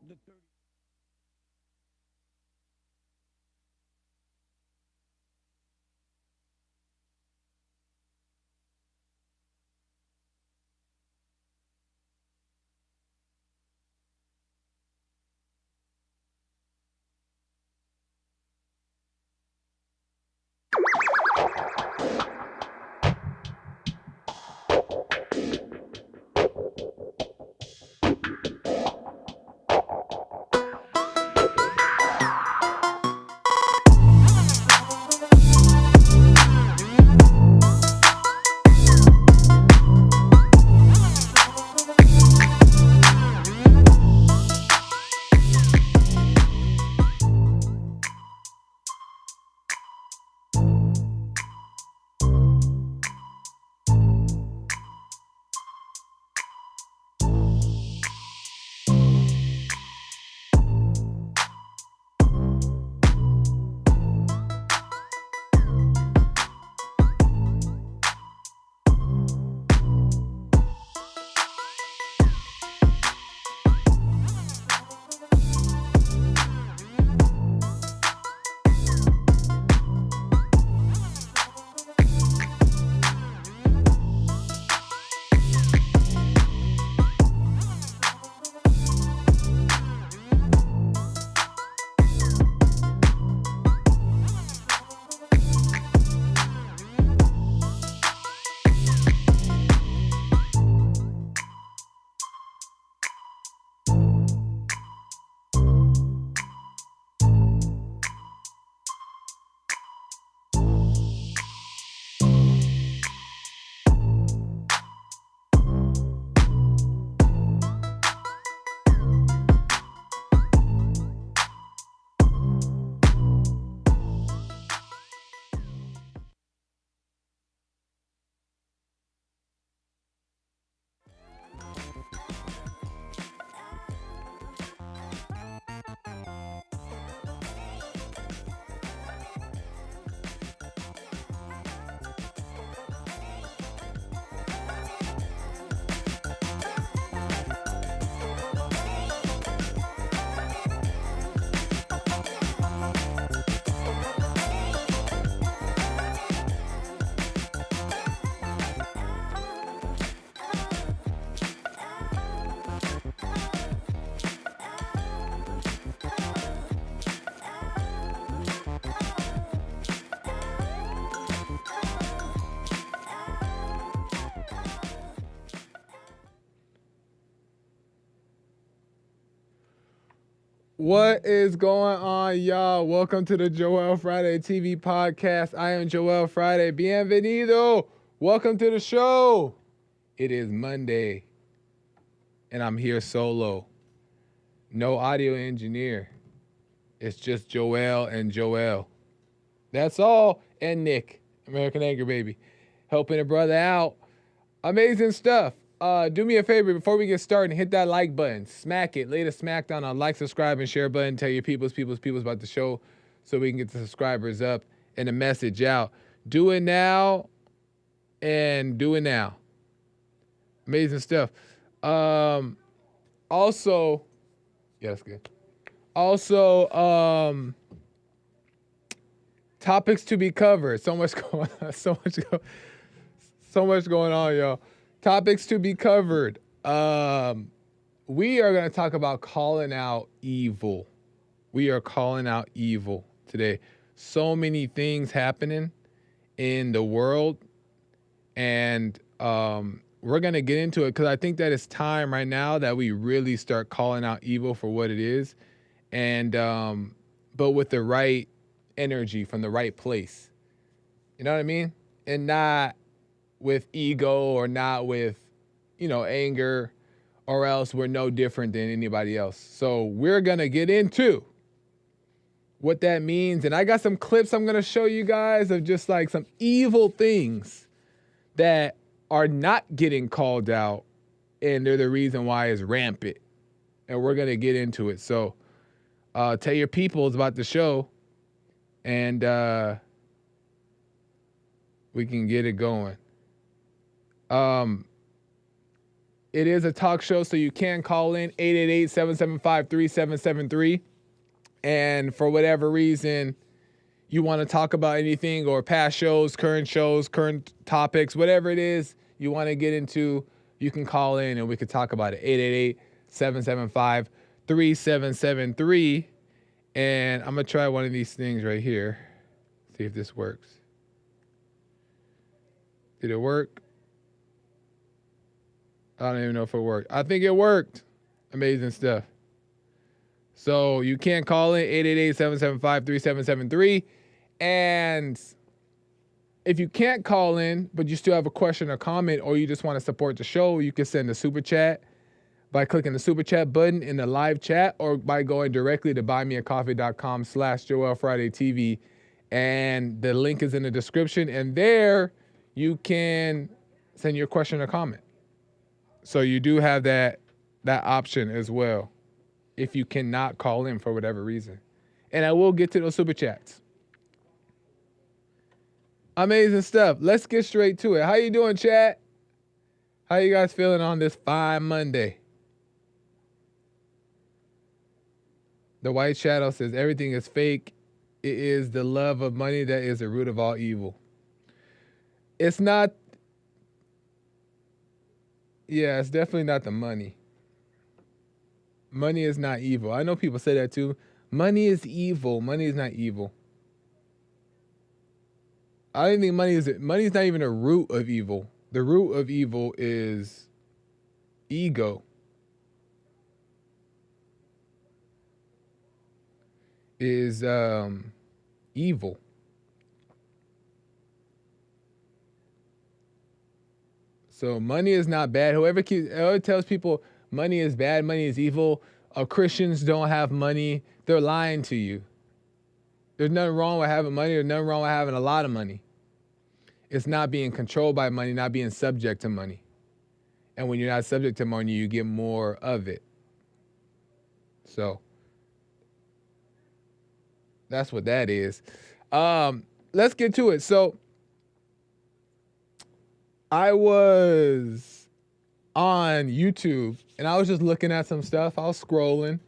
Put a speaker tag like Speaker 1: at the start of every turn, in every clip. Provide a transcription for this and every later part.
Speaker 1: the 30. What is going on, y'all? Welcome to the Joel Friday TV podcast. I am Joel Friday. Bienvenido. Welcome to the show. It is Monday, and I'm here solo. No audio engineer. It's just Joel and Joel. That's all. And Nick, American Anger Baby, helping a brother out. Amazing stuff. Do me a favor before we get started, hit that like button, smack it, lay the smackdown on like, subscribe, and share button. Tell your peoples about the show so we can get the subscribers up and the message out. Do it now and do it now. Amazing stuff. Also, yeah, that's good. Also, topics to be covered. So much going on. So much going on, y'all. Topics to be covered. We are going to talk about calling out evil. We are calling out evil today. So many things happening in the world, and we're going to get into it because I think that it's time right now that we really start calling out evil for what it is, and but with the right energy from the right place. You know what I mean? And not with ego or not with, anger, or else we're no different than anybody else. So we're going to get into what that means. And I got some clips I'm going to show you guys of just like some evil things that are not getting called out, and they're the reason why it's rampant. And we're going to get into it. So tell your peoples about the show, and we can get it going. It is a talk show, so you can call in 888-775-3773. And for whatever reason, you want to talk about anything or past shows, current topics, whatever it is you want to get into, you can call in and we can talk about it. 888-775-3773. And I'm going to try one of these things right here. See if this works. Did it work? I don't even know if it worked. I think it worked. Amazing stuff. So you can call in 888-775-3773. And if you can't call in, but you still have a question or comment, or you just want to support the show, you can send a super chat by clicking the super chat button in the live chat, or by going directly to buymeacoffee.com/JoelFridayTV. And the link is in the description. And there you can send your question or comment. So you do have that option as well, if you cannot call in for whatever reason. And I will get to those super chats. Amazing stuff. Let's get straight to it. How you doing, chat? How you guys feeling on this fine Monday? The White Shadow says everything is fake. It is the love of money that is the root of all evil. It's not. Yeah, it's definitely not the money. Money is not evil. I know people say that too. Money is evil. Money is not evil. I don't think money is not even a root of evil. The root of evil is ego. Is evil. So money is not bad. Whoever tells people money is bad, money is evil, Christians don't have money, they're lying to you. There's nothing wrong with having money. There's nothing wrong with having a lot of money. It's not being controlled by money, not being subject to money. And when you're not subject to money, you get more of it. So that's what that is. Let's get to it. So I was on YouTube and I was just looking at some stuff. I was scrolling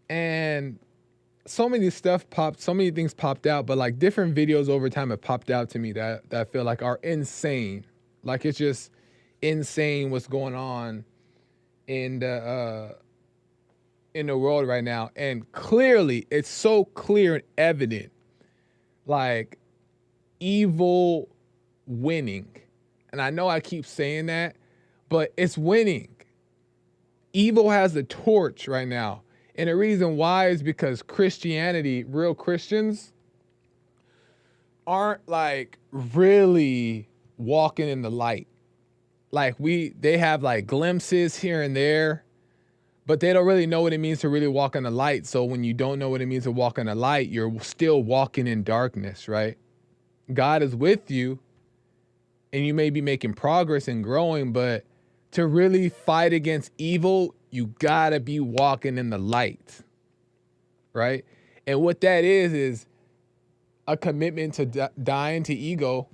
Speaker 1: and so many things popped out, but like different videos over time have popped out to me that I feel like are insane. Like it's just insane what's going on in the world right now. And clearly, it's so clear and evident, like evil winning. And I know I keep saying that, but it's winning. Evil has the torch right now. And the reason why is because Christianity, real Christians, aren't like really walking in the light. Like they have like glimpses here and there, but they don't really know what it means to really walk in the light. So when you don't know what it means to walk in the light, you're still walking in darkness, right? God is with you and you may be making progress and growing, but to really fight against evil, you gotta be walking in the light, right? And what that is a commitment to dying to ego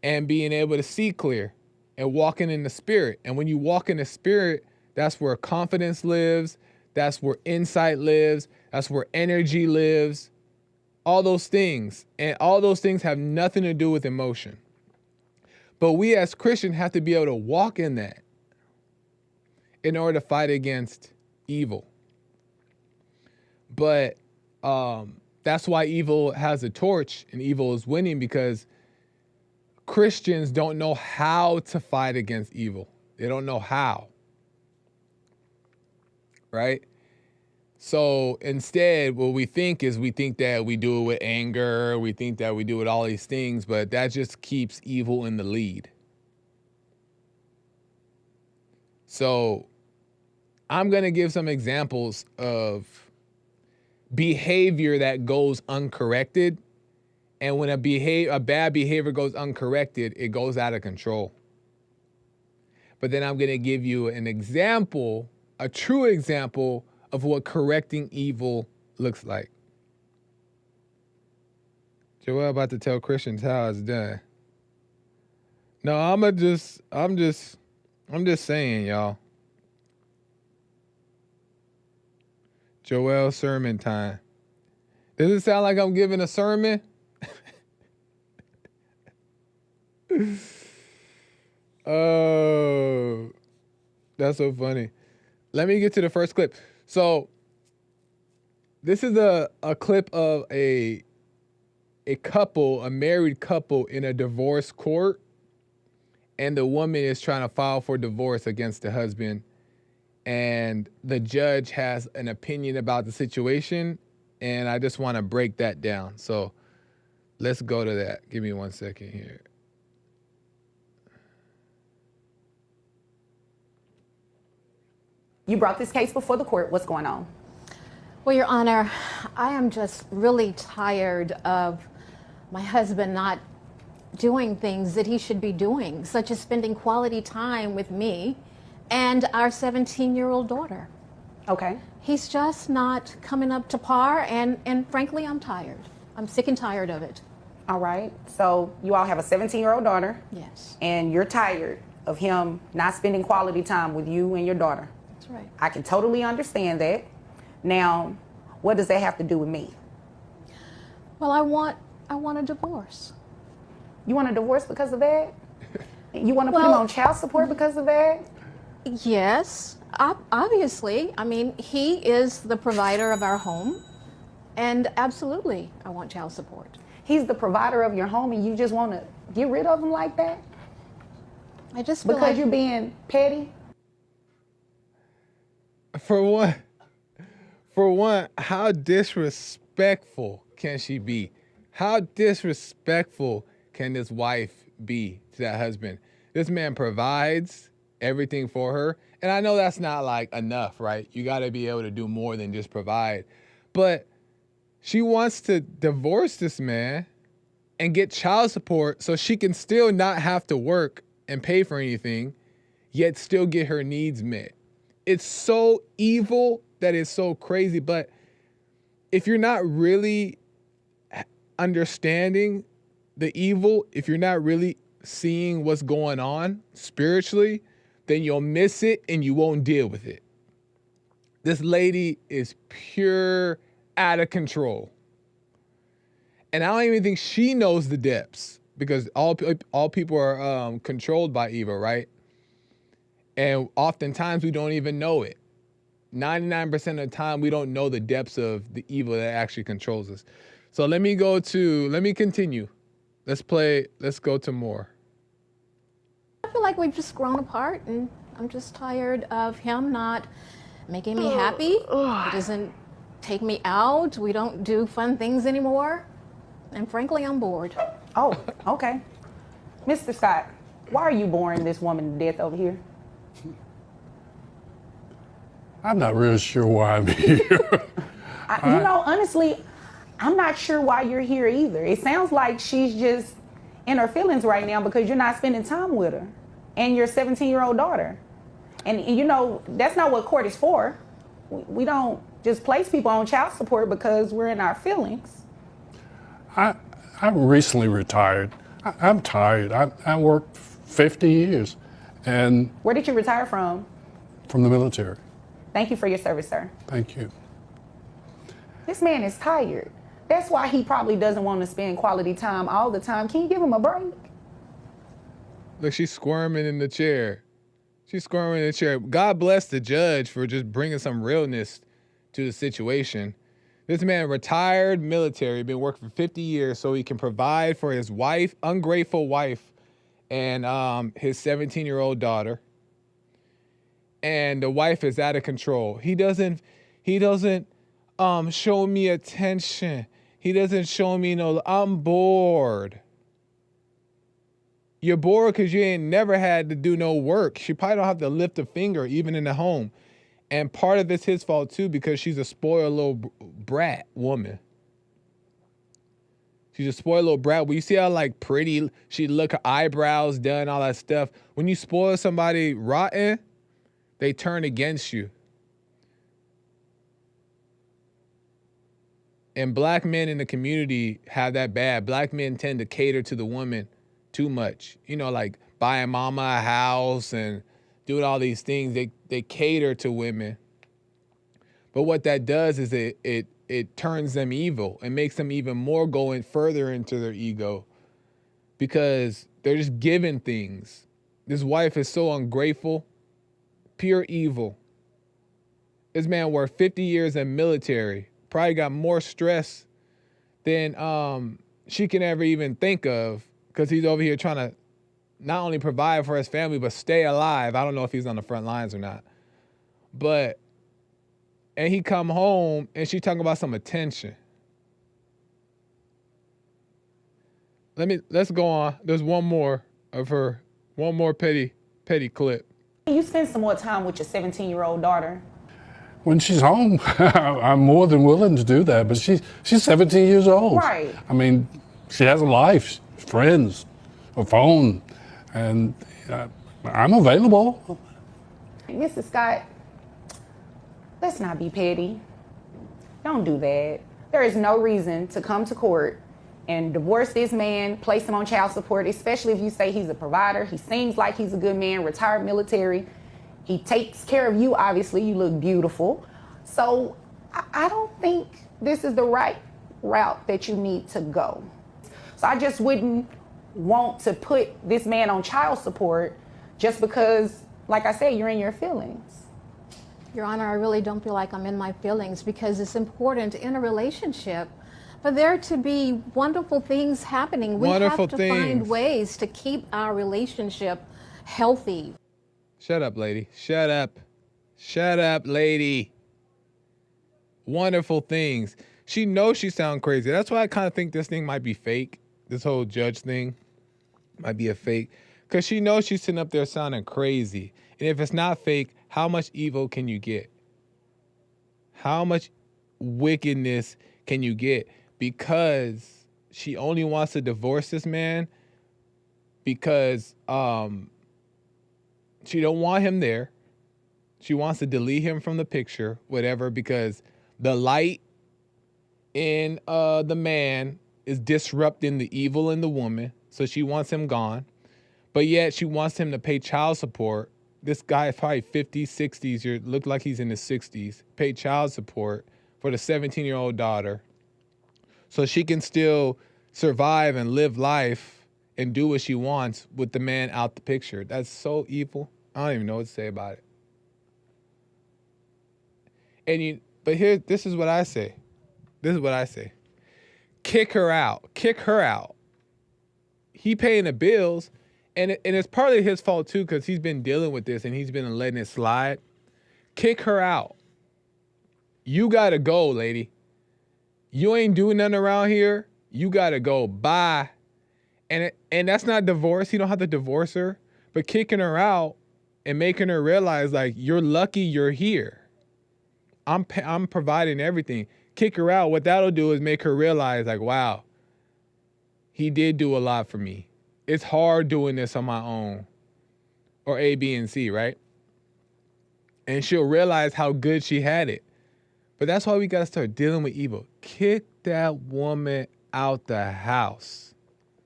Speaker 1: and being able to see clear and walking in the spirit. And when you walk in the spirit, that's where confidence lives. That's where insight lives. That's where energy lives. All those things. And all those things have nothing to do with emotion. But we as Christians have to be able to walk in that in order to fight against evil. But that's why evil has a torch and evil is winning, because Christians don't know how to fight against evil. They don't know how. Right? So instead, what we think that we do it with anger, we think that we do it all these things, but that just keeps evil in the lead. So I'm going to give some examples of behavior that goes uncorrected. And when a bad behavior goes uncorrected, it goes out of control. But then I'm going to give you an example, a true example of what correcting evil looks like. Joel about to tell Christians how it's done. No, I'm just I'm just saying, y'all. Joel sermon time. Does it sound like I'm giving a sermon? Oh, that's so funny. Let me get to the first clip. So this is a clip of a couple, a married couple in a divorce court, and the woman is trying to file for divorce against the husband, and the judge has an opinion about the situation, and I just want to break that down. So let's go to that. Give me 1 second here.
Speaker 2: You brought this case before the court. What's going on?
Speaker 3: Well, Your Honor, I am just really tired of my husband not doing things that he should be doing, such as spending quality time with me and our 17-year-old daughter.
Speaker 2: Okay.
Speaker 3: He's just not coming up to par, and frankly, I'm tired. I'm sick and tired of it.
Speaker 2: All right. So you all have a 17-year-old daughter.
Speaker 3: Yes.
Speaker 2: And you're tired of him not spending quality time with you and your daughter.
Speaker 3: That's right.
Speaker 2: I can totally understand that. Now, what does that have to do with me?
Speaker 3: Well, I want a divorce.
Speaker 2: You want a divorce because of that? You want to put him on child support because of that?
Speaker 3: Yes, obviously. I mean, he is the provider of our home, and absolutely, I want child support.
Speaker 2: He's the provider of your home, and you just want to get rid of him like that?
Speaker 3: I just feel
Speaker 2: because
Speaker 3: like
Speaker 2: you're being petty?
Speaker 1: For one, how disrespectful can she be? How disrespectful can this wife be to that husband? This man provides everything for her. And I know that's not like enough, right? You got to be able to do more than just provide. But she wants to divorce this man and get child support so she can still not have to work and pay for anything, yet still get her needs met. It's so evil that it's so crazy. But if you're not really understanding the evil, if you're not really seeing what's going on spiritually, then you'll miss it and you won't deal with it. This lady is pure out of control. And I don't even think she knows the depths, because all people are controlled by evil, right? And oftentimes we don't even know it. 99% of the time we don't know the depths of the evil that actually controls us. So let me continue. Let's go to more.
Speaker 3: I feel like we've just grown apart, and I'm just tired of him not making me happy. He doesn't take me out. We don't do fun things anymore. And frankly, I'm bored.
Speaker 2: Oh, okay. Mr. Scott, why are you boring this woman to death over here?
Speaker 4: I'm not really sure why I'm here.
Speaker 2: Honestly, I'm not sure why you're here either. It sounds like she's just in her feelings right now because you're not spending time with her and your 17-year-old daughter. And that's not what court is for. We don't just place people on child support because we're in our feelings.
Speaker 4: I'm recently retired. I'm tired. I worked 50 years. And
Speaker 2: where did you retire from?
Speaker 4: From the military.
Speaker 2: Thank you for your service, sir.
Speaker 4: Thank you.
Speaker 2: This man is tired. That's why he probably doesn't want to spend quality time all the time. Can you give him a break?
Speaker 1: Look, she's squirming in the chair. God bless the judge for just bringing some realness to the situation. This man, retired military, been working for 50 years so he can provide for his wife, ungrateful wife, and his 17-year-old daughter. And the wife is out of control. He doesn't show me attention. He doesn't show me I'm bored. You're bored because you ain't never had to do no work. She probably don't have to lift a finger even in the home. And part of it's his fault too, because she's a spoiled little brat woman. She's a spoiled little brat. When you see how like pretty she look, her eyebrows done, all that stuff. When you spoil somebody rotten, they turn against you. And black men in the community have that bad. Black men tend to cater to the woman too much. Like buying mama a house and doing all these things. They cater to women. But what that does is it turns them evil and makes them even more going further into their ego because they're just given things. This wife is so ungrateful, pure evil. This man worked 50 years in military, probably got more stress than she can ever even think of because he's over here trying to not only provide for his family, but stay alive. I don't know if he's on the front lines or not. And he come home and she talking about some attention. Let's go on. There's one more petty clip.
Speaker 2: You spend some more time with your 17-year-old daughter.
Speaker 4: When she's home, I'm more than willing to do that. But she's 17 years old.
Speaker 2: Right.
Speaker 4: I mean, she has a life, friends, a phone, and I'm available.
Speaker 2: Mrs. Scott, let's not be petty. Don't do that. There is no reason to come to court and divorce this man, place him on child support, especially if you say he's a provider. He seems like he's a good man, retired military. He takes care of you, obviously. You look beautiful. So I don't think this is the right route that you need to go. So I just wouldn't want to put this man on child support just because, like I said, you're in your feelings.
Speaker 3: Your Honor, I really don't feel like I'm in my feelings because it's important in a relationship for there to be wonderful things happening. We have to find ways to keep our relationship healthy.
Speaker 1: Shut up, lady. Shut up. Shut up, lady. Wonderful things. She knows she sounds crazy. That's why I kind of think this thing might be fake. This whole judge thing might be a fake. Because she knows she's sitting up there sounding crazy. And if it's not fake, how much evil can you get? How much wickedness can you get? Because she only wants to divorce this man because she don't want him there. She wants to delete him from the picture, whatever, because the light in the man is disrupting the evil in the woman. So she wants him gone. But yet she wants him to pay child support. This guy is probably 50s, 60s. Look like he's in his 60s. Pay child support for the 17-year-old daughter so she can still survive and live life and do what she wants with the man out the picture. That's so evil. I don't even know what to say about it. But this is what I say. This is what I say. Kick her out. Kick her out. He paying the bills, and it's partly his fault too because he's been dealing with this and he's been letting it slide. Kick her out. You gotta go, lady. You ain't doing nothing around here. You gotta go. Bye. And that's not divorce. You don't have to divorce her, but kicking her out and making her realize like you're lucky you're here. I'm providing everything. Kick her out. What that'll do is make her realize like, wow, he did do a lot for me. It's hard doing this on my own. Or A, B, and C, right? And she'll realize how good she had it. But that's why we got to start dealing with evil. Kick that woman out the house.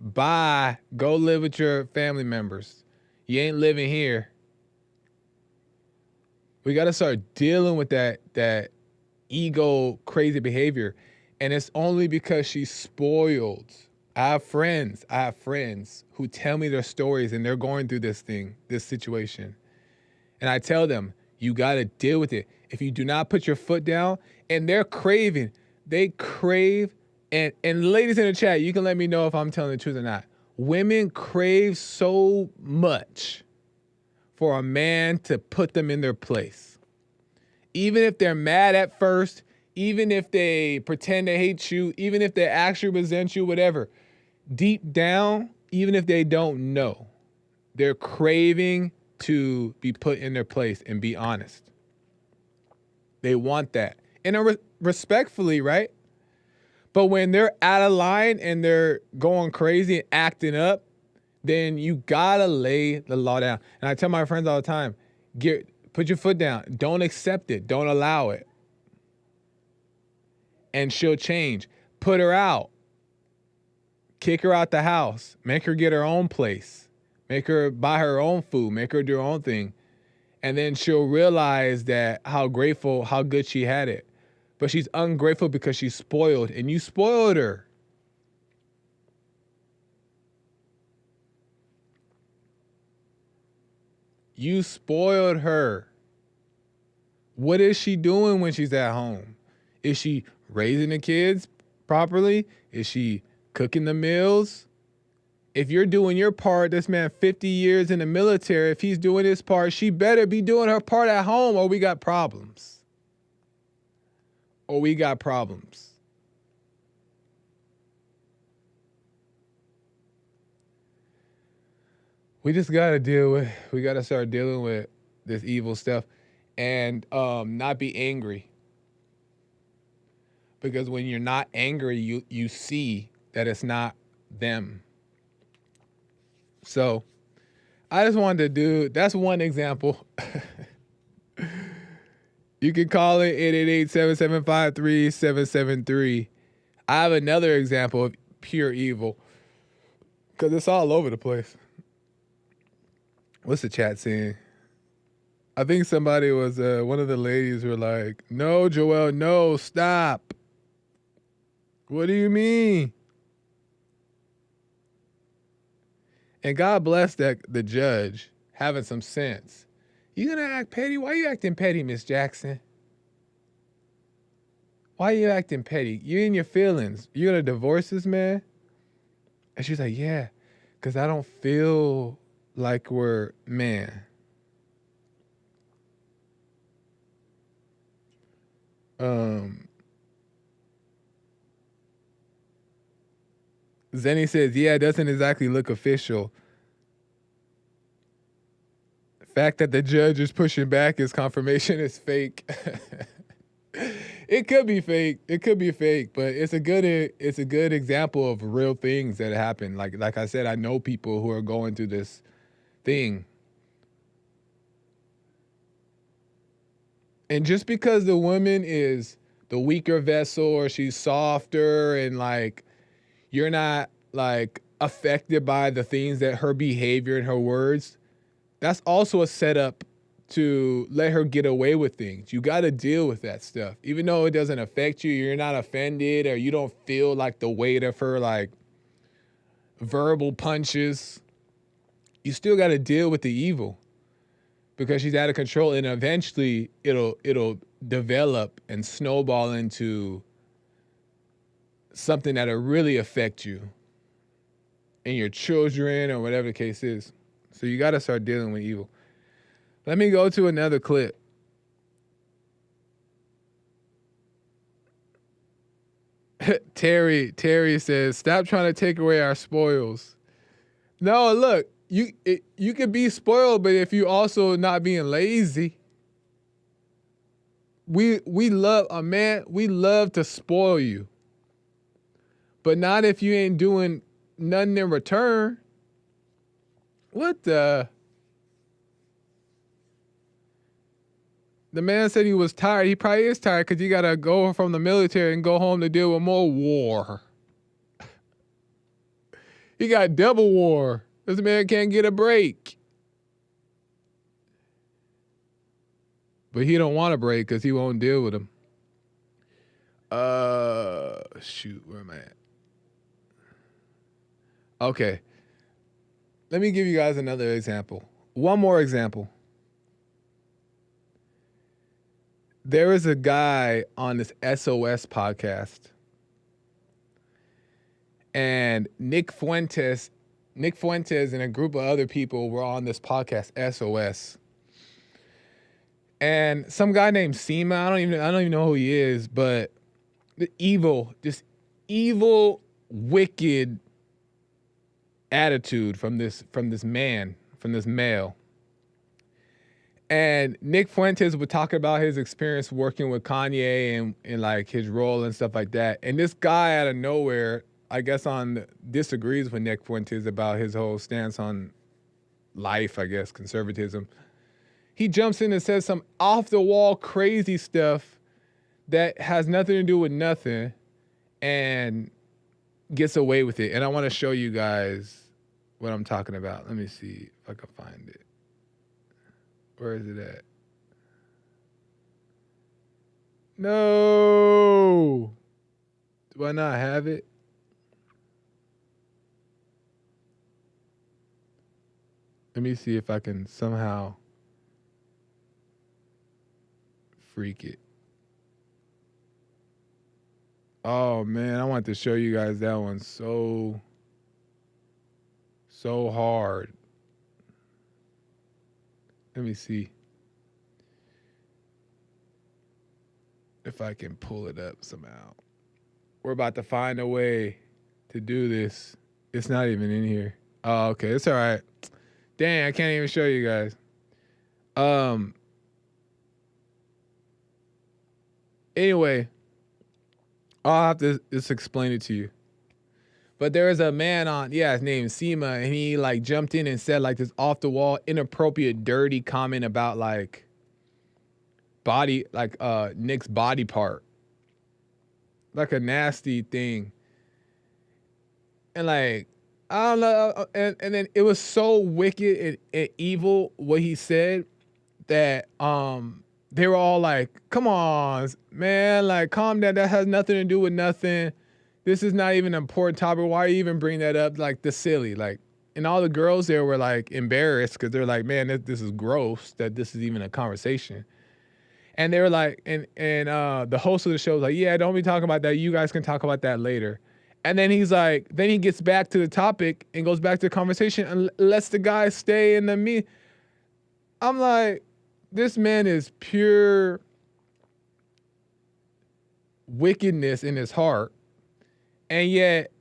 Speaker 1: Bye. Go live with your family members. You ain't living here. We got to start dealing with that ego crazy behavior. And it's only because she's spoiled. I have friends who tell me their stories and they're going through this situation. And I tell them, you got to deal with it. If you do not put your foot down, and they crave, and ladies in the chat, you can let me know if I'm telling the truth or not. Women crave so much for a man to put them in their place. Even if they're mad at first, even if they pretend to hate you, even if they actually resent you, whatever, deep down, even if they don't know, they're craving to be put in their place and be honest. They want that. And respectfully, right? But when they're out of line and they're going crazy and acting up, then you gotta lay the law down. And I tell my friends all the time, put your foot down. Don't accept it. Don't allow it. And she'll change. Put her out. Kick her out the house. Make her get her own place. Make her buy her own food. Make her do her own thing. And then she'll realize that how good she had it. But she's ungrateful because she's spoiled, and you spoiled her. You spoiled her. What is she doing when she's at home? Is she raising the kids properly? Is she cooking the meals? If you're doing your part, this man 50 years in the military, if he's doing his part, she better be doing her part at home, or we got problems. We just we gotta start dealing with this evil stuff and not be angry. Because when you're not angry, you see that it's not them. So I just wanted to that's one example. You can call it 888-775-3773. I have another example of pure evil because it's all over the place. What's the chat saying? I think somebody was, one of the ladies were like, no, Joel, no, stop. What do you mean? And God bless the judge having some sense. You gonna act petty? Why you acting petty, Miss Jackson? Why you acting petty? You in your feelings. You gonna divorce this man? And she's like, yeah, because I don't feel like we're man. Zenny says, yeah, it doesn't exactly look official. The fact that the judge is pushing back is confirmation is fake. It could be fake. But it's a good example of real things that happen. Like I said, I know people who are going through this thing. And just because the woman is the weaker vessel or she's softer and like you're not like affected by the things that her behavior and her words, that's also a setup to let her get away with things. You got to deal with that stuff. Even though it doesn't affect you, you're not offended or you don't feel like the weight of her like verbal punches. You still got to deal with the evil because she's out of control, and eventually it'll develop and snowball into something that'll really affect you and your children or whatever the case is. So you got to start dealing with evil. Let me go to another clip. Terry says, stop trying to take away our spoils. No, look, you could be spoiled, but if you also not being lazy, we love to spoil you. But not if you ain't doing nothing in return. What the? The man said he was tired. He probably is tired because he got to go from the military and go home to deal with more war. He got double war. This man can't get a break. But he don't want a break because he won't deal with him. Shoot, where am I at? Okay. Let me give you guys another example. One more example. There is a guy on this SOS podcast. And Nick Fuentes and a group of other people were on this podcast, SOS. And some guy named Seema, I don't even know who he is, but this evil, wicked attitude from this male. And Nick Fuentes would talk about his experience working with Kanye and like his role and stuff like that. And this guy out of nowhere, I guess disagrees with Nick Fuentes about his whole stance on life, I guess, conservatism. He jumps in and says some off-the-wall crazy stuff that has nothing to do with nothing and gets away with it. And I want to show you guys what I'm talking about. Let me see if I can find it. Where is it at? No. Do I not have it? Let me see if I can somehow freak it. Oh man, I want to show you guys that one so hard. Let me see if I can pull it up somehow. We're about to find a way to do this. It's not even in here. Oh, okay, it's all right. Dang, I can't even show you guys. Anyway, I'll have to just explain it to you. But there is a man on, his name is Sema, and he like jumped in and said like this off the wall, inappropriate, dirty comment about like body, like Nick's body part. Like a nasty thing. And like, I don't know, and then it was so wicked and evil what he said that they were all like, come on, man, like calm down, that has nothing to do with nothing. This is not even an important topic. Why are you even bring that up? Like, the silly, like, and all the girls there were like embarrassed because they're like, man, this is gross that this is even a conversation. And they were like, and the host of the show was like, yeah, don't be talking about that. You guys can talk about that later. And then he's like, then he gets back to the topic and goes back to the conversation and lets the guy stay in the me. I'm like, this man is pure wickedness in his heart. And yet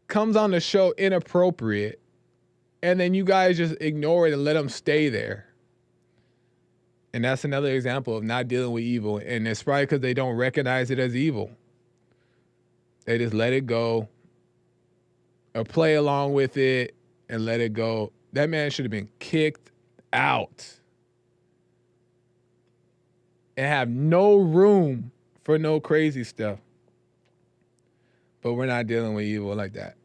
Speaker 1: comes on the show inappropriate, and then you guys just ignore it and let him stay there. And that's another example of not dealing with evil. And it's probably because they don't recognize it as evil. They just let it go or play along with it and let it go. That man should have been kicked out and have no room for no crazy stuff. But we're not dealing with evil like that.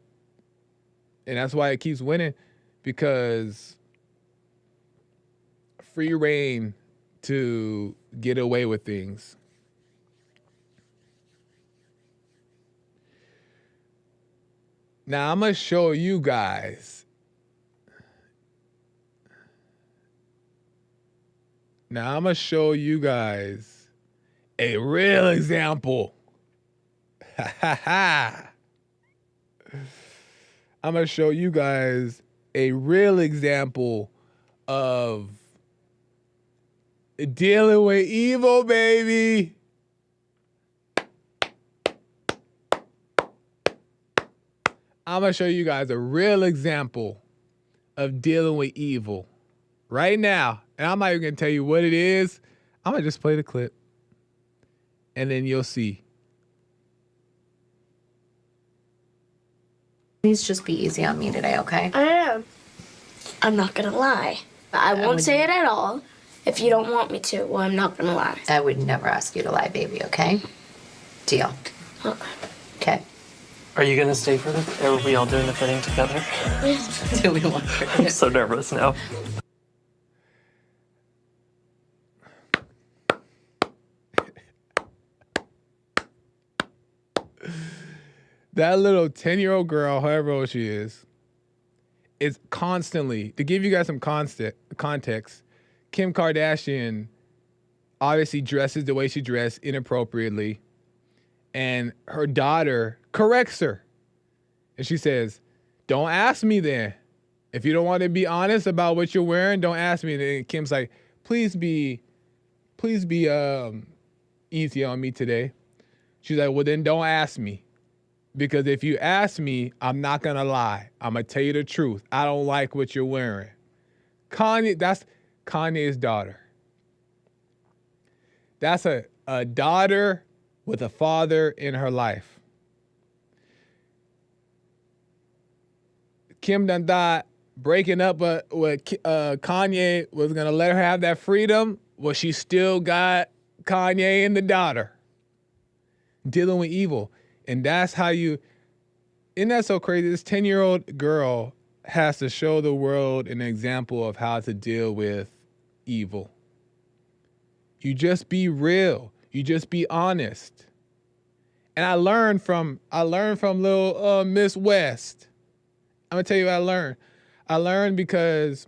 Speaker 1: And that's why it keeps winning, because free reign to get away with things. Now I'm going to show you guys. A real example. I'm going to show you guys a real example of dealing with evil, baby. I'm going to show you guys a real example of dealing with evil right now. And I'm not even going to tell you what it is. I'm going to just play the clip and then you'll see.
Speaker 5: Please just be easy on me today, okay?
Speaker 6: I am. I'm not gonna lie. I won't say it at all. If you don't want me to, well, I'm not gonna lie.
Speaker 5: I would never ask you to lie, baby, okay? Deal. Okay.
Speaker 7: Are you gonna stay for the? Are we all doing the fitting together?
Speaker 5: Do we want to?
Speaker 7: I'm so nervous now.
Speaker 1: That little 10-year-old girl, however old she is constantly, to give you guys some context, Kim Kardashian obviously dresses the way she dressed inappropriately, and her daughter corrects her. And she says, don't ask me then. If you don't want to be honest about what you're wearing, don't ask me. And Kim's like, please be easy on me today. She's like, well, then don't ask me. Because if you ask me, I'm not going to lie. I'm going to tell you the truth. I don't like what you're wearing. Kanye, that's Kanye's daughter. That's a daughter with a father in her life. Kim done thought breaking up with Kanye was going to let her have that freedom. Well, she still got Kanye and the daughter. Dealing with evil. And that's how isn't that so crazy? This 10-year-old girl has to show the world an example of how to deal with evil. You just be real. You just be honest. And I learned from little Miss West. I'm gonna tell you what I learned. I learned because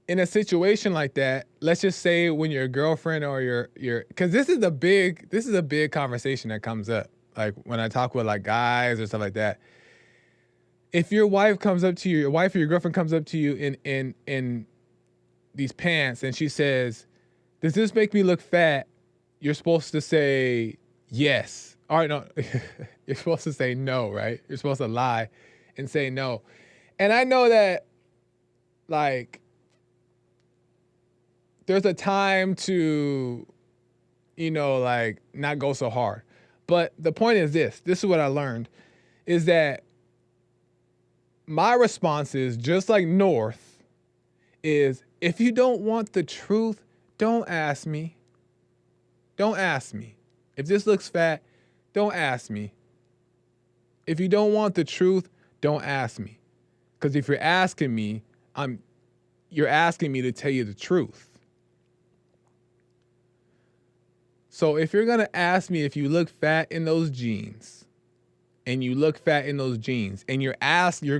Speaker 1: in a situation like that, let's just say when your girlfriend or your because this is a big conversation that comes up. Like when I talk with like guys or stuff like that. If your wife comes up to you, your wife or your girlfriend comes up to you in these pants and she says, "Does this make me look fat?" You're supposed to say yes. Or no, you're supposed to say no, right? You're supposed to lie and say no. And I know that, like, there's a time to, like, not go so hard. But the point is this is what I learned, is that my response is, just like North, is if you don't want the truth, don't ask me. Don't ask me. If this looks fat, don't ask me. If you don't want the truth, don't ask me. Because if you're asking me, you're asking me to tell you the truth. So if you're gonna ask me if you look fat in those jeans, and you look fat in those jeans, and you're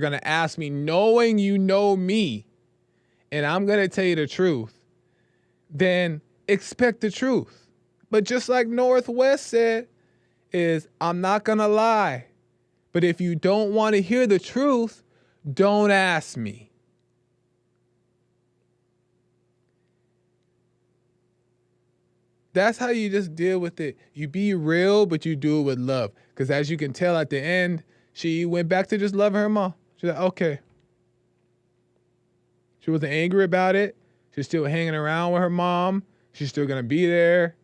Speaker 1: gonna ask me knowing you know me, and I'm gonna tell you the truth, then expect the truth. But just like Northwest said, is I'm not gonna lie. But if you don't want to hear the truth, don't ask me. That's how you just deal with it. You be real, but you do it with love. Because as you can tell at the end, she went back to just loving her mom. She's like, okay. She wasn't angry about it. She's still hanging around with her mom. She's still going to be there.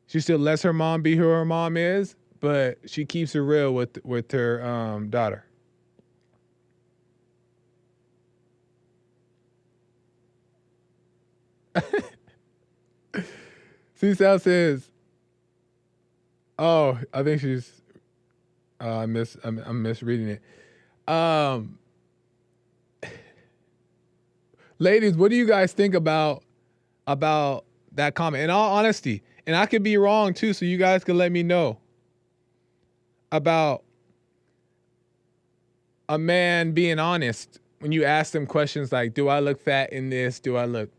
Speaker 1: She still lets her mom be who her mom is, but she keeps it real with her daughter. C-Sal says, oh, I think she's, I'm misreading it. Ladies, what do you guys think about that comment? In all honesty, and I could be wrong too, so you guys can let me know about a man being honest when you ask them questions like, do I look fat in this? Do I look...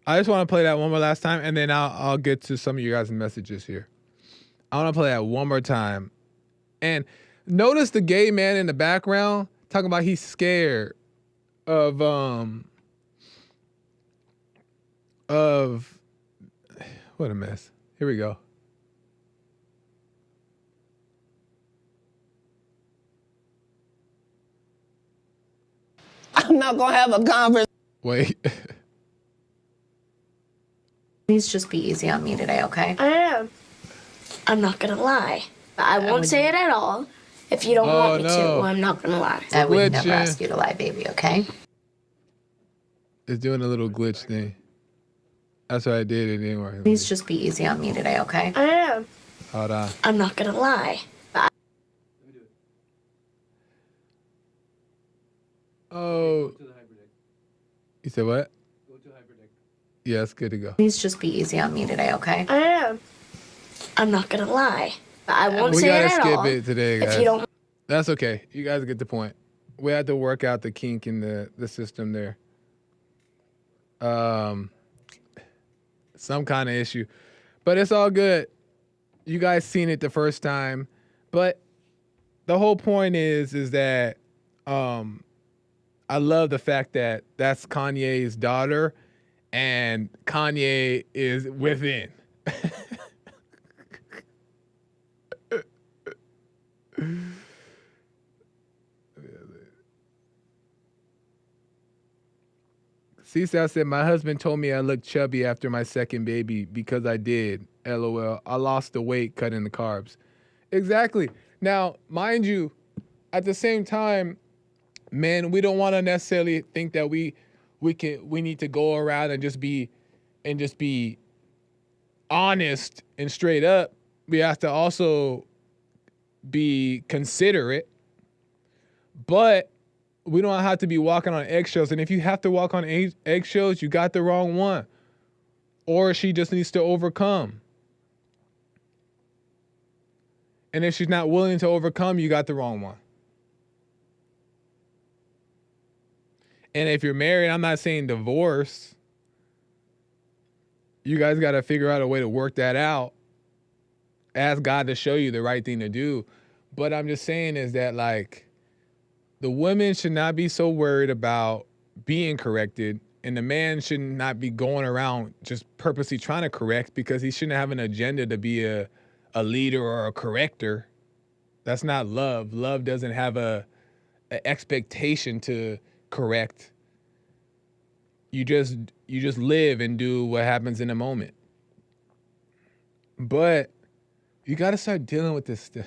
Speaker 1: I just want to play that one more last time, and then I'll get to some of you guys' messages here. I want to play that one more time. And notice the gay man in the background talking about he's scared of what a mess. Here we go.
Speaker 8: I'm not gonna have a conversation.
Speaker 1: Wait.
Speaker 5: Please just be easy on me today, okay?
Speaker 6: I am. I'm not gonna lie. But I won't say it at all. If you don't want me to, well, I'm not gonna lie.
Speaker 5: I would never ask you to lie, baby, okay?
Speaker 1: It's doing a little glitch thing. That's what I did. It didn't work.
Speaker 5: Please just be easy on me today, okay?
Speaker 6: I am.
Speaker 1: Hold on.
Speaker 6: I'm not gonna lie. But
Speaker 1: Oh. You said what? Go to hyperdeck. Yeah, it's good to go.
Speaker 5: Please just be easy on me today, okay?
Speaker 6: I am. I'm not gonna lie. But I won't
Speaker 1: We
Speaker 6: say it
Speaker 1: gotta
Speaker 6: at all.
Speaker 1: skip it today, guys.
Speaker 6: If you don't.
Speaker 1: That's okay. You guys get the point. We had to work out the kink in the system there. Some kind of issue. But it's all good. You guys seen it the first time. But the whole point is that I love the fact that that's Kanye's daughter and Kanye is within. C-Sal said, my husband told me I looked chubby after my second baby because I did. LOL. I lost the weight cutting the carbs. Exactly. Now, mind you, at the same time, man, we don't want to necessarily think that we need to go around and just be honest and straight up. We have to also be considerate, but we don't have to be walking on eggshells. And if you have to walk on eggshells, you got the wrong one. Or she just needs to overcome. And if she's not willing to overcome, you got the wrong one. And if you're married, I'm not saying divorce. You guys got to figure out a way to work that out. Ask God to show you the right thing to do. But I'm just saying is that, like, the women should not be so worried about being corrected, and the man should not be going around just purposely trying to correct, because he shouldn't have an agenda to be a leader or a corrector. That's not love. Love doesn't have an expectation to correct. You just live and do what happens in the moment. But you got to start dealing with this stuff.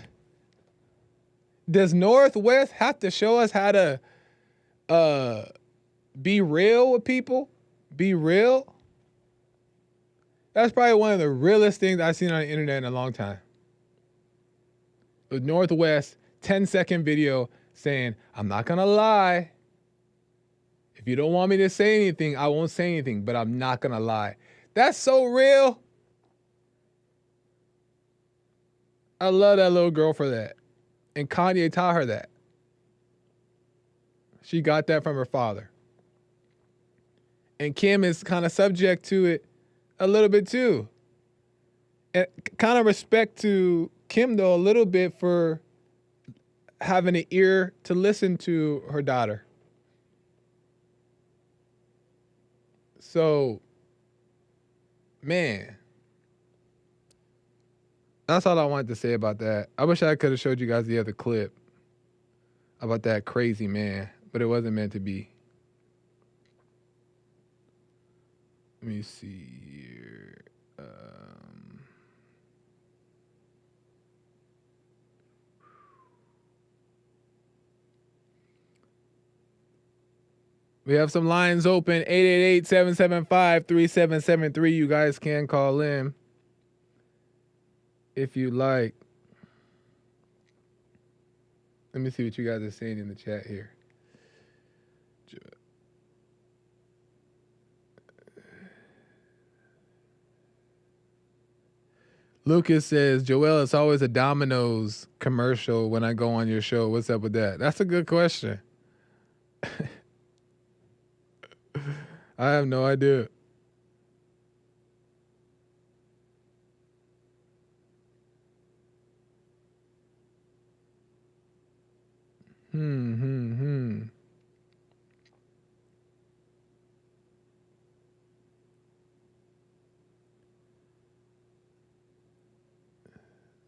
Speaker 1: Does Northwest have to show us how to be real with people? Be real? That's probably one of the realest things I've seen on the internet in a long time. With Northwest, 10-second video saying, I'm not going to lie. If you don't want me to say anything, I won't say anything, but I'm not going to lie. That's so real. I love that little girl for that. And Kanye taught her that. She got that from her father. And Kim is kind of subject to it a little bit too. And kind of respect to Kim, though, a little bit for having an ear to listen to her daughter. So, man, that's all I wanted to say about that. I wish I could have showed you guys the other clip about that crazy man, but it wasn't meant to be. Let me see here. We have some lines open, 888-775-3773. You guys can call in if you like. Let me see what you guys are saying in the chat here. Lucas says, Joel, it's always a Domino's commercial when I go on your show. What's up with that? That's a good question. I have no idea.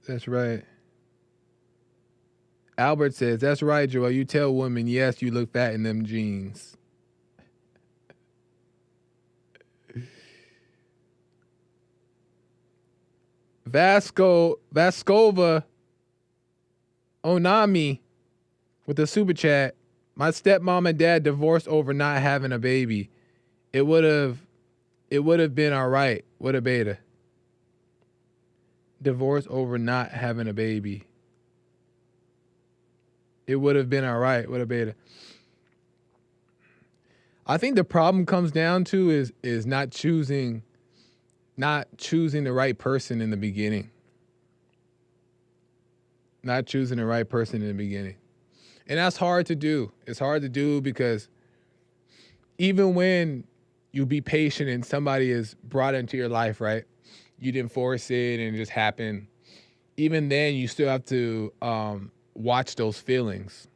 Speaker 1: That's right. Albert says, that's right, Joel. You tell women, yes, you look fat in them jeans. Vascova Onami with the super chat. My stepmom and dad divorced over not having a baby. It would have been all right. What a beta. Divorce over not having a baby. It would have been all right. What a beta. I think the problem comes down to is not choosing the right person in the beginning. Not choosing the right person in the beginning. And that's hard to do. It's hard to do because even when you be patient and somebody is brought into your life, right? You didn't force it and it just happened. Even then, you still have to watch those feelings.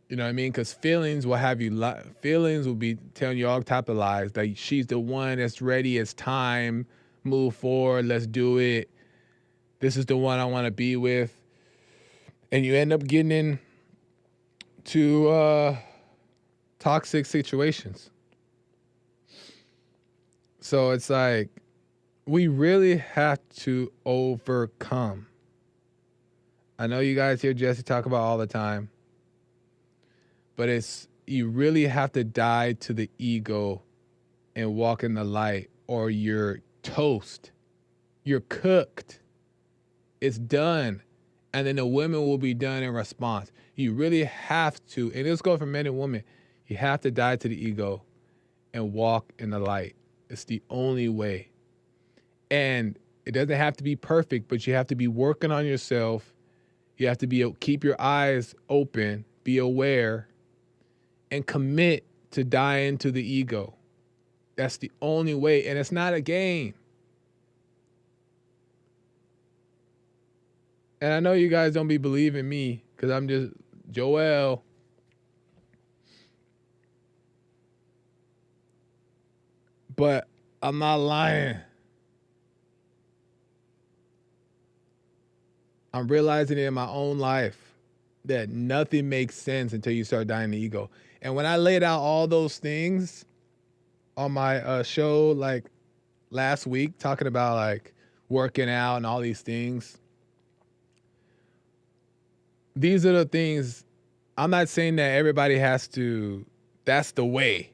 Speaker 1: You know what I mean? Because feelings will have you, feelings will be telling you all type of lies. Like, she's the one that's ready. It's time. Move forward. Let's do it. This is the one I want to be with. And you end up getting into toxic situations. So it's like, we really have to overcome. I know you guys hear Jesse talk about all the time. But you really have to die to the ego and walk in the light, or you're toast. You're cooked. It's done. and then the women will be done in response. You really have to, and this goes for men and women, you have to die to the ego and walk in the light. It's the only way. And it doesn't have to be perfect, but you have to be working on yourself. You have to keep your eyes open, be aware, and commit to dying to the ego. That's the only way, and it's not a game. And I know you guys don't be believing me because I'm just Joel. But I'm not lying. I'm realizing it in my own life that nothing makes sense until you start dying the ego. And when I laid out all those things on my show, like last week, talking about like working out and all these things, these are the things. I'm not saying that everybody has to, that's the way.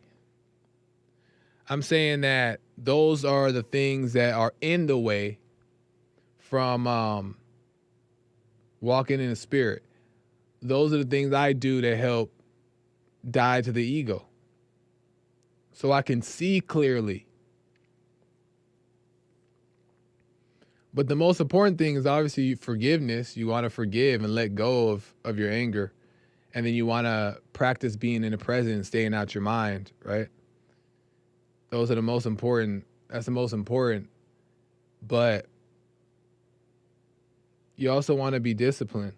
Speaker 1: I'm saying that those are the things that are in the way from walking in the spirit. Those are the things I do to help die to the ego, so I can see clearly. But the most important thing is obviously forgiveness. You want to forgive and let go of your anger. And then you want to practice being in the present and staying out your mind, right? Those are the most important. That's the most important. But you also want to be disciplined.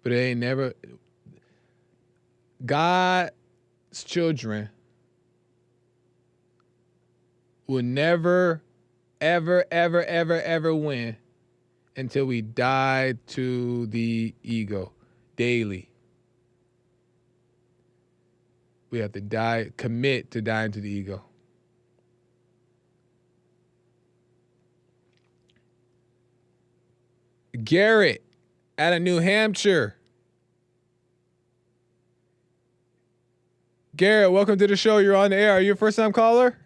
Speaker 1: But it ain't never. God's children will never, ever, ever, ever, ever win until we die to the ego daily. We have to die, commit to dying to the ego. Garrett out of New Hampshire. Garrett, welcome to the show. You're on the air. Are you a first-time caller?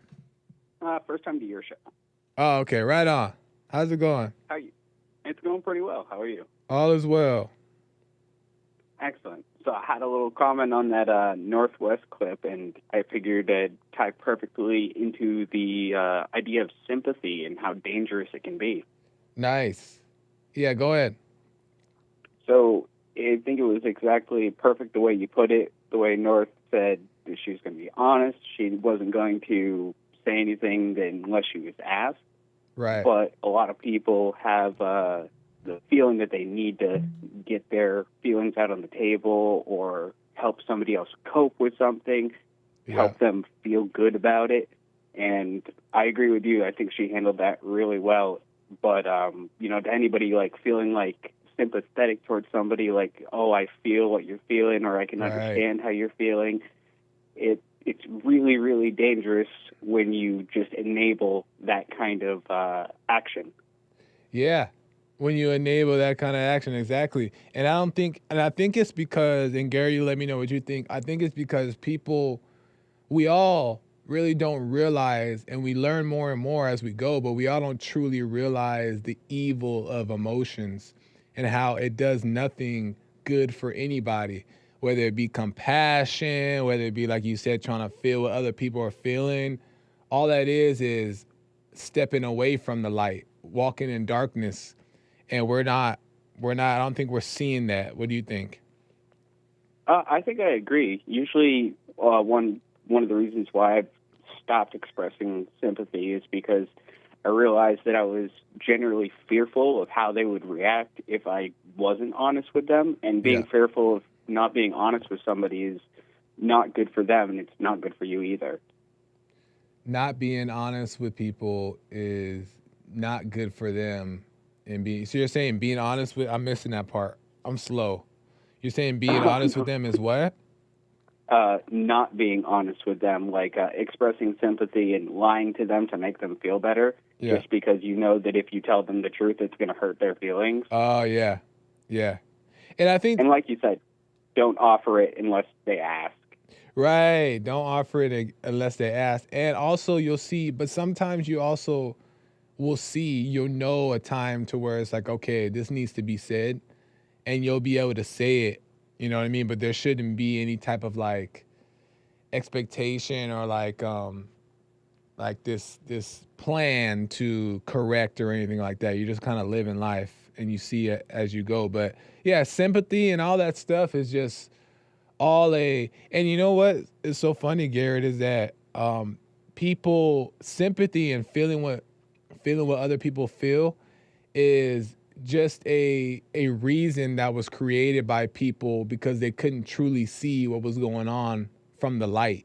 Speaker 8: First time to your show.
Speaker 1: Oh, okay. Right on. How's it going?
Speaker 8: How are you? It's going pretty well. How are you?
Speaker 1: All is well.
Speaker 8: Excellent. So I had a little comment on that Northwest clip, and I figured it tied perfectly into the idea of sympathy and how dangerous it can be.
Speaker 1: Nice. Yeah, go ahead.
Speaker 8: So I think it was exactly perfect the way you put it, the way North said that she was going to be honest. She wasn't going to say anything unless she was asked.
Speaker 1: Right.
Speaker 8: But a lot of people have the feeling that they need to get their feelings out on the table or help somebody else cope with something, help them feel good about it. And I agree with you. I think she handled that really well. But, to anybody like feeling like sympathetic towards somebody, like, oh, I feel what you're feeling, or I can understand how you're feeling, it's really, really dangerous when you just enable that kind of action. Yeah,
Speaker 1: when you enable that kind of action, exactly. And I think it's because, and Gary, you let me know what you think. I think it's because we all really don't realize, and we learn more and more as we go, but we all don't truly realize the evil of emotions and how it does nothing good for anybody. Whether it be compassion, whether it be, like you said, trying to feel what other people are feeling, all that is stepping away from the light, walking in darkness. And we're not, I don't think we're seeing that. What do you think?
Speaker 8: I think I agree. Usually one of the reasons why I've stopped expressing sympathy is because I realized that I was generally fearful of how they would react if I wasn't honest with them, and being fearful of not being honest with somebody is not good for them, and it's not good for you either.
Speaker 1: Not being honest with people is not good for them. So you're saying being honest with, I'm missing that part. I'm slow. You're saying being honest with them is what?
Speaker 8: Not being honest with them, like expressing sympathy and lying to them to make them feel better, just because you know that if you tell them the truth, it's going to hurt their feelings.
Speaker 1: Oh, yeah. Yeah. And I think...
Speaker 8: And like you said, don't offer it unless they ask.
Speaker 1: Right. Don't offer it unless they ask. And also you'll see, but sometimes you also will see, you'll know a time to where it's like, okay, this needs to be said, and you'll be able to say it. You know what I mean? But there shouldn't be any type of like expectation or like this plan to correct or anything like that. You just kind of live in life and you see it as you go. But yeah, sympathy and all that stuff is just and you know what is so funny, Garrett, is that people sympathy and feeling what other people feel is just a reason that was created by people because they couldn't truly see what was going on from the light.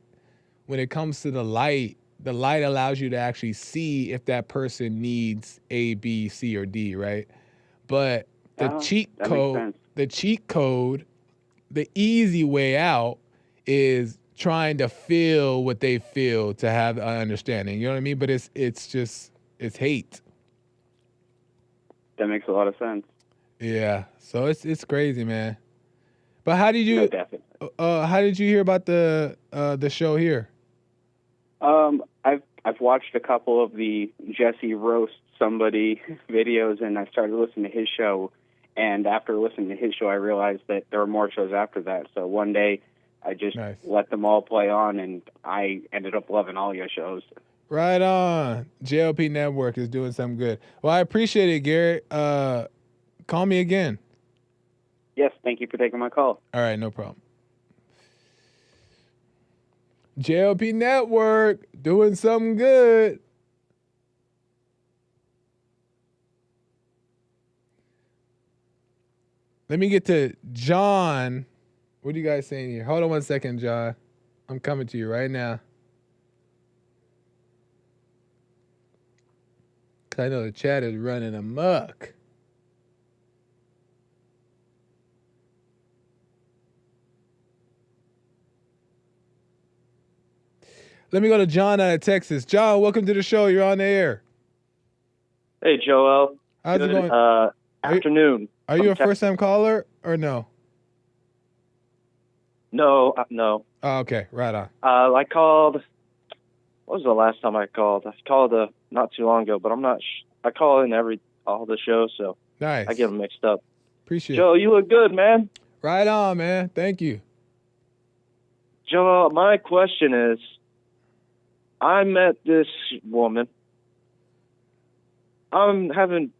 Speaker 1: When it comes to the light allows you to actually see if that person needs A, B, C, or D, right? But the cheat code, the easy way out is trying to feel what they feel to have an understanding. You know what I mean? But it's hate.
Speaker 8: That makes a lot of sense.
Speaker 1: Yeah. So it's crazy, man. But how did you
Speaker 8: No, definitely.
Speaker 1: how did you hear about the show here?
Speaker 8: I've watched a couple of the Jesse roast somebody videos, and I started listening to his show. And after listening to his show, I realized that there were more shows after that. So one day, I just let them all play on, and I ended up loving all your shows.
Speaker 1: Right on. JLP Network is doing something good. Well, I appreciate it, Garrett. Call me again.
Speaker 8: Yes, thank you for taking my call.
Speaker 1: All right, no problem. JLP Network doing something good. Let me get to John. What are you guys saying here? Hold on 1 second, John. I'm coming to you right now. Cause I know the chat is running amok. Let me go to John out of Texas. John, welcome to the show. You're on the air.
Speaker 9: Hey, Joel.
Speaker 1: How's it going?
Speaker 9: Afternoon.
Speaker 1: Are you a first-time caller or no?
Speaker 9: No.
Speaker 1: Oh, okay. Right on.
Speaker 9: I called. What was the last time I called? I called not too long ago, but I'm not. I call in all the shows, so
Speaker 1: nice.
Speaker 9: I get them mixed up.
Speaker 1: Appreciate
Speaker 9: Joel,
Speaker 1: it.
Speaker 9: you look good, man.
Speaker 1: Right on, man. Thank you.
Speaker 9: Joel, my question is, I met this woman. I haven't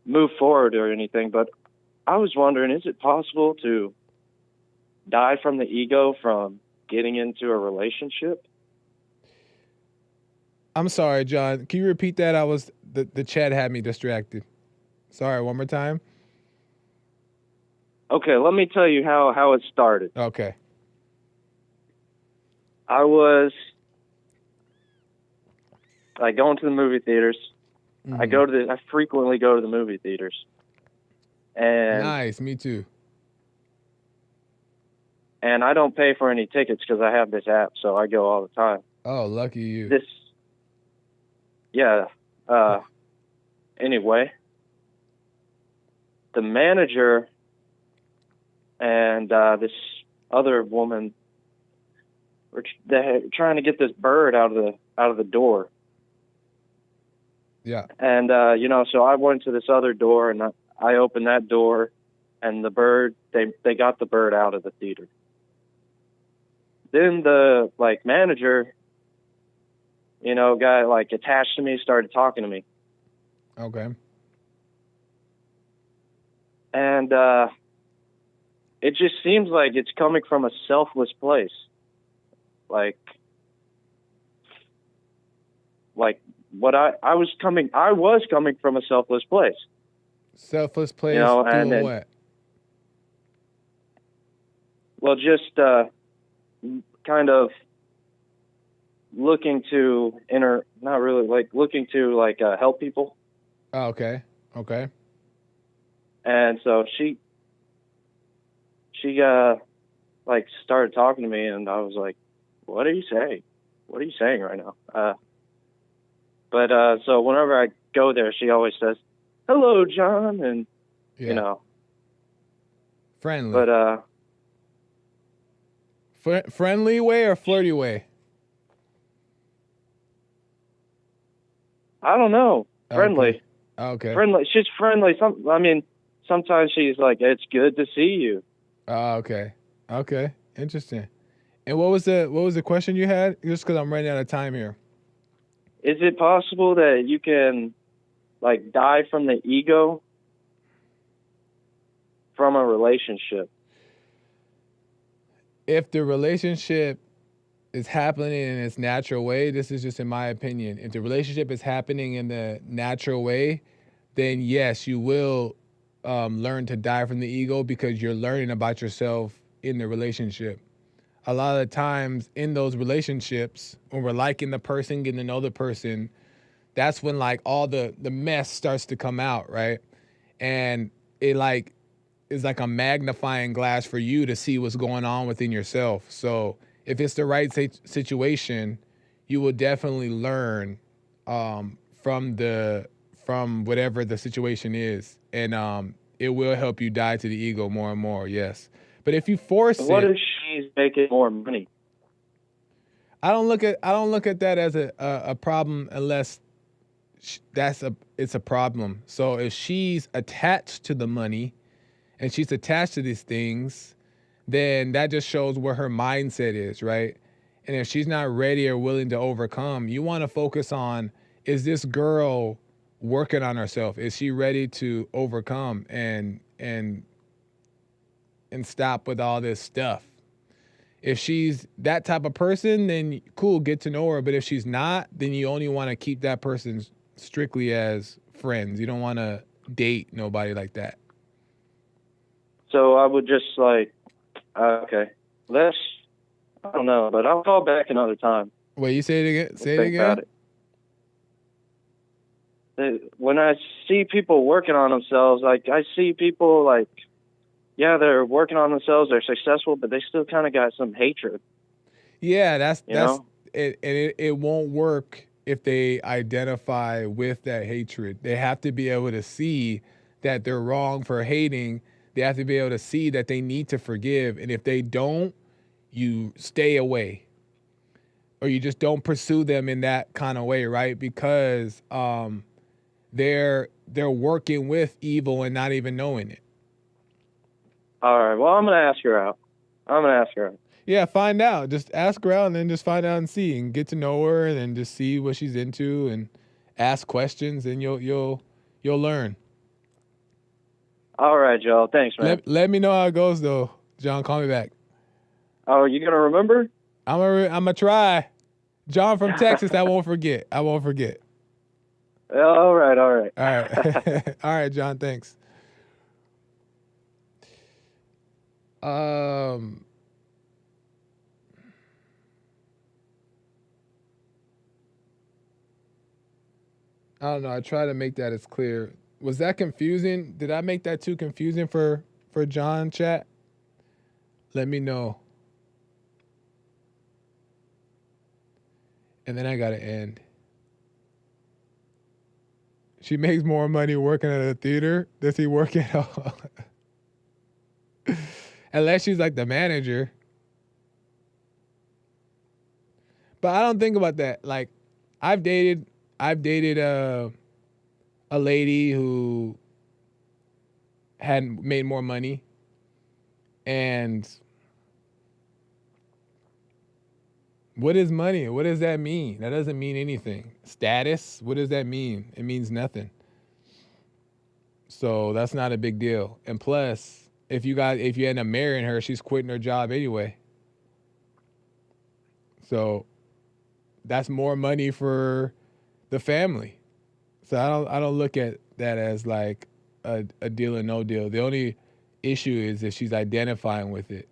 Speaker 9: move forward or anything, but I was wondering, is it possible to die from the ego from getting into a relationship?
Speaker 1: I'm sorry, John. Can you repeat that? The chat had me distracted. Sorry, one more time.
Speaker 9: Okay, let me tell you how it started.
Speaker 1: Okay.
Speaker 9: I was going to the movie theaters.
Speaker 1: Mm-hmm.
Speaker 9: I frequently go to the movie theaters. And
Speaker 1: nice, me too.
Speaker 9: And I don't pay for any tickets because I have this app, so I go all the time.
Speaker 1: Oh, lucky you.
Speaker 9: Anyway, the manager and this other woman they're trying to get this bird out of the door.
Speaker 1: Yeah.
Speaker 9: And so I went to this other door and I opened that door, and the bird they got the bird out of the theater. Then the manager, guy attached to me, started talking to me.
Speaker 1: Okay.
Speaker 9: And it just seems like it's coming from a selfless place. I was coming from a selfless place.
Speaker 1: Selfless place doing what?
Speaker 9: Well, just kind of looking to help people.
Speaker 1: Oh, okay. Okay.
Speaker 9: And so she started talking to me, and I was like, what are you saying? What are you saying right now? So whenever I go there, she always says, hello, John. And,
Speaker 1: friendly.
Speaker 9: But,
Speaker 1: Friendly way or flirty way?
Speaker 9: I don't know. Friendly.
Speaker 1: Okay.
Speaker 9: Friendly. She's friendly. Sometimes she's like, "It's good to see you."
Speaker 1: Okay. Okay. Interesting. And what was the question you had? Just because I'm running out of time here.
Speaker 9: Is it possible that you can, like, die from the ego from a relationship?
Speaker 1: If the relationship is happening in its natural way, this is just in my opinion. If the relationship is happening in the natural way, then yes, you will learn to die from the ego because you're learning about yourself in the relationship. A lot of the times in those relationships, when we're liking the person, getting to know the person, that's when like all the mess starts to come out, right? And it like is like a magnifying glass for you to see what's going on within yourself. So if it's the right situation, you will definitely learn from whatever the situation is, and it will help you die to the ego more and more. Yes, but if you force
Speaker 9: What
Speaker 1: it,
Speaker 9: if she's making more money?
Speaker 1: I don't look at that as a problem unless it's a problem. So if she's attached to the money and she's attached to these things, then that just shows where her mindset is, right? And if she's not ready or willing to overcome, you want to focus on, is this girl working on herself? Is she ready to overcome and stop with all this stuff? If she's that type of person, then cool, get to know her. But if she's not, then you only want to keep that person strictly as friends. You don't want to date nobody like that.
Speaker 9: So I would just like, okay, I don't know, but I'll call back another time.
Speaker 1: Wait, you say it again? Say it
Speaker 9: Think
Speaker 1: again?
Speaker 9: about it. When I see people working on themselves, like I see people like, yeah, they're working on themselves, they're successful, but they still kind of got some hatred.
Speaker 1: Yeah, that's
Speaker 9: know?
Speaker 1: it. And it won't work if they identify with that hatred. They have to be able to see that they're wrong for hating. They have to be able to see that they need to forgive. And if they don't, you stay away. Or you just don't pursue them in that kind of way, right? Because they're working with evil and not even knowing it.
Speaker 9: All right, well, I'm going to ask her out.
Speaker 1: Yeah, find out. Just ask her out and then just find out and see and get to know her and then just see what she's into and ask questions and you'll learn.
Speaker 9: All right, Joe. Thanks, man.
Speaker 1: Let me know how it goes though. John, call me back.
Speaker 9: Oh, you going to remember?
Speaker 1: I'm gonna try. John from Texas, I won't forget. All
Speaker 9: right.
Speaker 1: All right. All right, John, thanks. I don't know. I try to make that as clear. Was that confusing? Did I make that too confusing for John, chat? Let me know. And then I gotta end. She makes more money working at a theater. Does he work at all? Unless she's like the manager. But I don't think about that. Like, I've dated a lady who had made more money, and what is money? What does that mean? That doesn't mean anything. Status? What does that mean? It means nothing. So that's not a big deal. And plus, if you end up marrying her, she's quitting her job anyway. So that's more money for the family. So I don't look at that as like a deal or no deal. The only issue is if she's identifying with it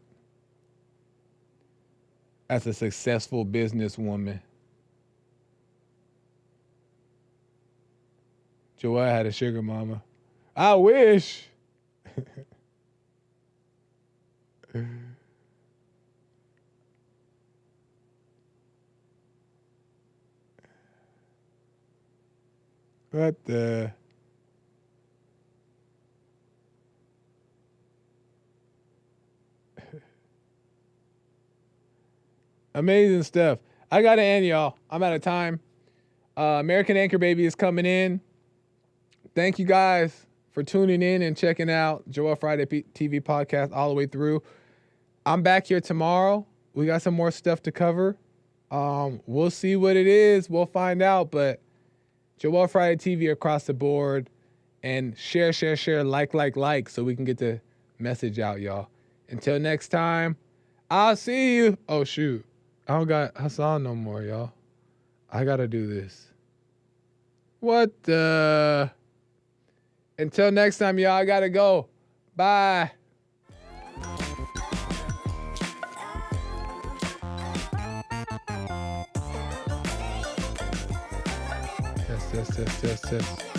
Speaker 1: as a successful businesswoman. Joelle had a sugar mama. I wish. What the? Amazing stuff. I got to end, y'all. I'm out of time. American Anchor Baby is coming in. Thank you guys for tuning in and checking out Joel Friday TV podcast all the way through. I'm back here tomorrow. We got some more stuff to cover. We'll see what it is. We'll find out. But Joel Friday TV across the board. And share, like, so we can get the message out, y'all. Until next time, I'll see you. Oh, shoot. I don't got Hassan no more, y'all. I got to do this. What the? Until next time, y'all, I got to go. Bye. Yes.